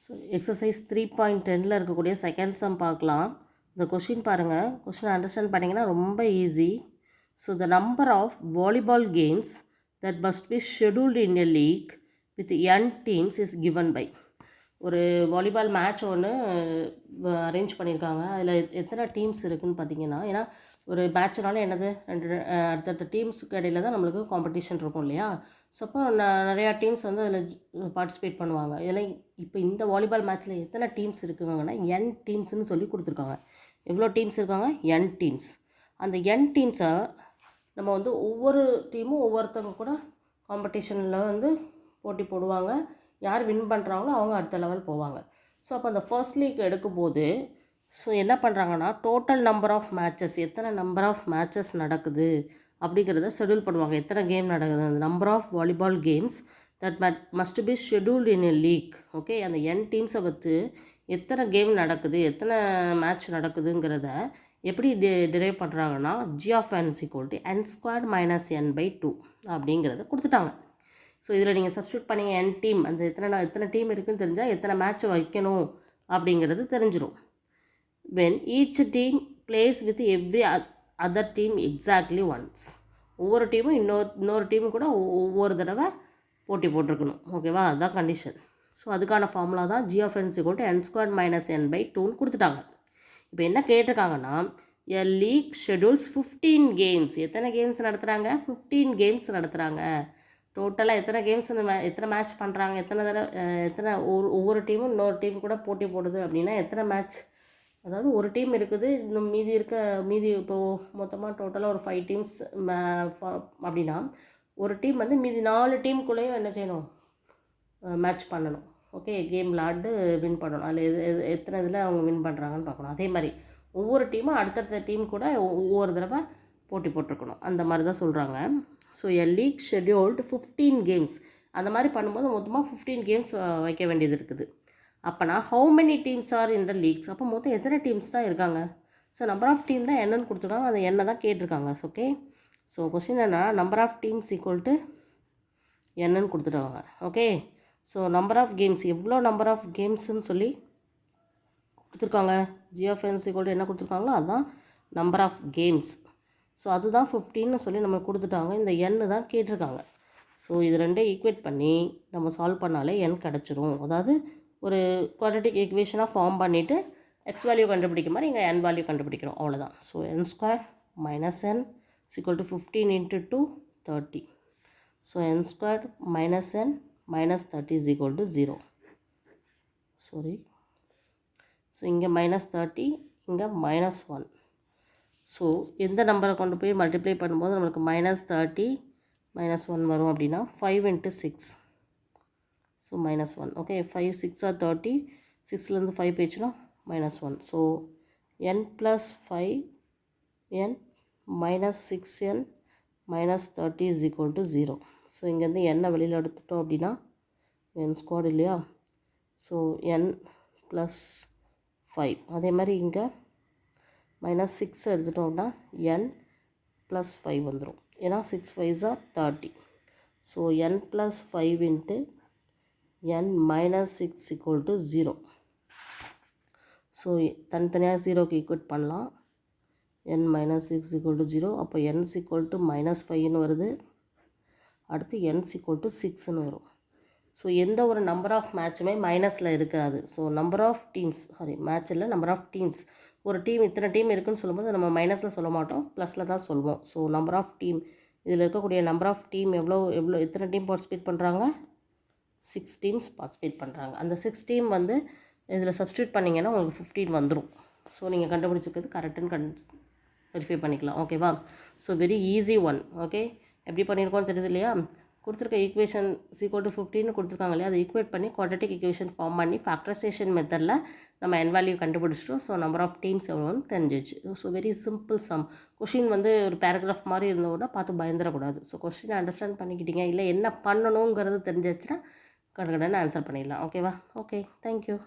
So exercise 3.10ல் இருக்கக்கூடிய second sum பார்க்கலாம். இந்த கொஷின் பாருங்கள். கொஷின் அண்டர்ஸ்டாண்ட் பண்ணிங்கன்னா ரொம்ப easy. So the number of volleyball games that must be scheduled in a league with n teams is given by. ஒரு volleyball match ஒன்று arrange பண்ணியிருக்காங்க. அதில் எத்தனை டீம்ஸ் இருக்குதுன்னு பார்த்தீங்கன்னா, ஏன்னா ஒரு மேட்ச்னால என்னது அடுத்தடுத்த டீம்ஸுக்கு இடையில தான் நம்மளுக்கு காம்படிஷன் இருக்கும் இல்லையா. ஸோ அப்போ நிறையா டீம்ஸ் வந்து அதில் பார்ட்டிசிபேட் பண்ணுவாங்க. இதில் இப்போ இந்த வாலிபால் மேட்ச்சில் எத்தனை டீம்ஸ் இருக்குங்கன்னா n டீம்ஸ்னு சொல்லி கொடுத்துருக்காங்க. எவ்வளோ டீம்ஸ் இருக்காங்க? n teams. அந்த n டீம்ஸை நம்ம வந்து ஒவ்வொரு டீமும் ஒவ்வொருத்தவங்க கூட காம்படிஷனில் வந்து போட்டி போடுவாங்க. யார் வின் பண்ணுறாங்களோ அவங்க அடுத்த லெவல் போவாங்க. ஸோ அப்போ அந்த ஃபர்ஸ்ட் லீக் எடுக்கும்போது ஸோ என்ன பண்ணுறாங்கன்னா டோட்டல் நம்பர் ஆஃப் மேட்சஸ், எத்தனை நம்பர் ஆஃப் மேட்சஸ் நடக்குது அப்படிங்கிறத ஷெடியூல் பண்ணுவாங்க. எத்தனை கேம் நடக்குது, அந்த number of volleyball games that must be scheduled in a league. Okay, அந்த n டீம்ஸை பற்றி எத்தனை கேம் நடக்குது, எத்தனை மேட்ச் நடக்குதுங்கிறத எப்படி டிரைவ் பண்ணுறாங்கன்னா g of n is equal to n squared minus n/2 அப்படிங்கிறத கொடுத்துட்டாங்க. ஸோ இதில் நீங்கள் சப்ஸ்டியூட் பண்ணிங்க n டீம், அந்த எத்தனை டீம் இருக்குதுன்னு தெரிஞ்சால் எத்தனை மேட்ச் வைக்கணும் அப்படிங்கிறது தெரிஞ்சிடும். when each team plays with every other team exactly once. ஒவ்வொரு டீமும் இன்னொரு டீமு கூட ஒவ்வொரு தடவை போட்டி போட்டிருக்கணும். ஓகேவா, அதுதான் கண்டிஷன். ஸோ அதுக்கான ஃபார்முலா தான் g of n is equal to n squared minus n/2ன்னு கொடுத்துட்டாங்க. இப்போ என்ன கேட்டிருக்காங்கன்னா a league schedules 15 கேம்ஸ். எத்தனை கேம்ஸ் நடத்துகிறாங்க? 15 கேம்ஸ் நடத்துகிறாங்க. டோட்டலாக எத்தனை கேம்ஸ் எத்தனை மேட்ச் பண்ணுறாங்க, எத்தனை ஒவ்வொரு டீமும் இன்னொரு டீம் கூட போட்டி போடுது அப்படின்னா எத்தனை மேட்ச், அதாவது ஒரு டீம் இருக்குது, இன்னும் மீதி இப்போது மொத்தமாக டோட்டலாக ஒரு 5 டீம்ஸ் அப்படின்னா ஒரு டீம் வந்து மீதி 4 டீமுக்குள்ளேயும் என்ன செய்யணும், மேட்ச் பண்ணணும். ஓகே, கேம் விளாண்டு வின் பண்ணணும். அதில் எத்தனை இதில் அவங்க வின் பண்ணுறாங்கன்னு பார்க்கணும். அதே மாதிரி ஒவ்வொரு டீமும் அடுத்தடுத்த டீம் கூட ஒவ்வொரு தடவை போட்டி போட்டிருக்கணும். அந்த மாதிரி தான் சொல்கிறாங்க. So a league scheduled 15 games. அந்த மாதிரி பண்ணும்போது மொத்தமாக 15 கேம்ஸ் வைக்க வேண்டியது இருக்குது. அப்போனா how many teams are in the leagues. அப்போ மொத்தம் எத்தனை டீம்ஸ் தான் இருக்காங்க? ஸோ நம்பர் ஆஃப் டீம் தான் என்னன்னு கொடுத்துருக்காங்க, அது என்ன தான் கேட்டிருக்காங்க. ஓகே, ஸோ கொஸ்டின் என்ன, number of teams equal to என்னன்னு கொடுத்துருக்காங்க. Okay, so number of games, எவ்வளோ நம்பர் ஆஃப் கேம்ஸ்ன்னு சொல்லி கொடுத்துருக்காங்க. g of n equal to என்ன கொடுத்துருக்காங்களோ அதுதான் நம்பர் ஆஃப் கேம்ஸ். ஸோ அதுதான் 15ன்னு சொல்லி நம்ம கொடுத்துட்டாங்க. இந்த n தான் கேட்டிருக்காங்க. ஸோ இது ரெண்டே ஈக்குவேட் பண்ணி நம்ம சால்வ் பண்ணாலே n கிடச்சிரும். அதாவது ஒரு குவாட்ரட்டிக் ஈக்குவேஷனாக ஃபார்ம் பண்ணிவிட்டு எக்ஸ் வேல்யூ கண்டுபிடிக்க மாதிரி இங்கே n வேல்யூ கண்டுபிடிக்கிறோம், அவ்வளோதான். So n square minus n equal to 15 × 2 30. So n square minus n minus 30 is equal to 0. Sorry, so இங்கே மைனஸ் 30, இங்கே மைனஸ் 1. ஸோ எந்த நம்பரை கொண்டு போய் மல்டிப்ளை பண்ணும்போது நம்மளுக்கு மைனஸ் 30 மைனஸ் 1 வரும் அப்படின்னா 5 × 6. So minus 1. ஓகே, 5 6 ஆர் 30, 6லேருந்து 5 போயிடுச்சுன்னா minus 1. So n + 5n minus 6n minus 30 is equal to 0. So இங்கேருந்து n வெளியில் எடுத்துட்டோம் அப்படின்னா n ஸ்கொயர் இல்லையா. So n + 5. அதே மாதிரி இங்கே மைனஸ் 6 எடுத்துட்டோம்னா n + 5 வந்துடும். ஏன்னா 6 5s are 30. So n + 5 × n minus 6 equal to 0. So தனித்தனியாக 0க்கு ஈக்குவேட் பண்ணலாம். n minus 6 equal to 0. அப்போ n ஈக்குவல் டு மைனஸ் 5ன்னு வருது. அடுத்து n ஈக்குவல் டு 6ன்னு வரும். ஸோ எந்த ஒரு நம்பர் ஆஃப் மேட்சுமே மைனஸில் இருக்காது. ஸோ நம்பர் ஆஃப் டீம்ஸ், மேட்சில் நம்பர் ஆஃப் டீம்ஸ், ஒரு டீம் இத்தனை டீம் இருக்குதுன்னு சொல்லும்போது நம்ம மைனஸில் சொல்ல மாட்டோம், ப்ளஸில் தான் சொல்லுவோம். ஸோ நம்பர் ஆஃப் டீம், இதில் இருக்கக்கூடிய நம்பர் ஆஃப் டீம் எவ்வளோ எத்தனை டீம் பார்ட்டிசிபேட் பண்ணுறாங்க? 6 டீம்ஸ் பார்ட்டிசிபேட் பண்ணுறாங்க. அந்த 6 டீம் வந்து இதில் சப்ஸ்டியூட் பண்ணிங்கன்னா உங்களுக்கு 15 வந்துடும். ஸோ நீங்கள் கண்டுபிடிச்சிக்கிறது கரெக்டுன்னு வெரிஃபை பண்ணிக்கலாம். ஓகேவா, so very easy one. Okay, எப்படி பண்ணியிருக்கோன்னு தெரியுது இல்லையா. கொடுத்துருக்க ஈக்குவேஷன் ஈக்குவல் டு 15 கொடுத்துருக்காங்க இல்லையா, அதை ஈக்குவேட் பண்ணி குவாட்ரட்டிக் ஈக்குவேஷன் ஃபார்ம் பண்ணி ஃபேக்டரைசேஷன் மெத்தடில் நம்ம n வேல்யூ கண்டுபிடிச்சிட்டோம். ஸோ நம்பர் ஆஃப் டீம்ஸ் எவ்வளோன்னு தெரிஞ்சிச்சு. So very simple some. Question வந்து ஒரு பேராகிராஃப் மாதிரி இருந்தோன்னா பார்த்து பயந்துடக்கூடாது. ஸோ கொஷினை அண்டர்ஸ்டாண்ட் பண்ணிக்கிட்டீங்க, இல்லை என்ன பண்ணணுங்கிறது தெரிஞ்சிச்சுன்னா கடகடன்னு ஆன்சர் பண்ணிடலாம். ஓகேவா, ஓகே, தேங்க்யூ.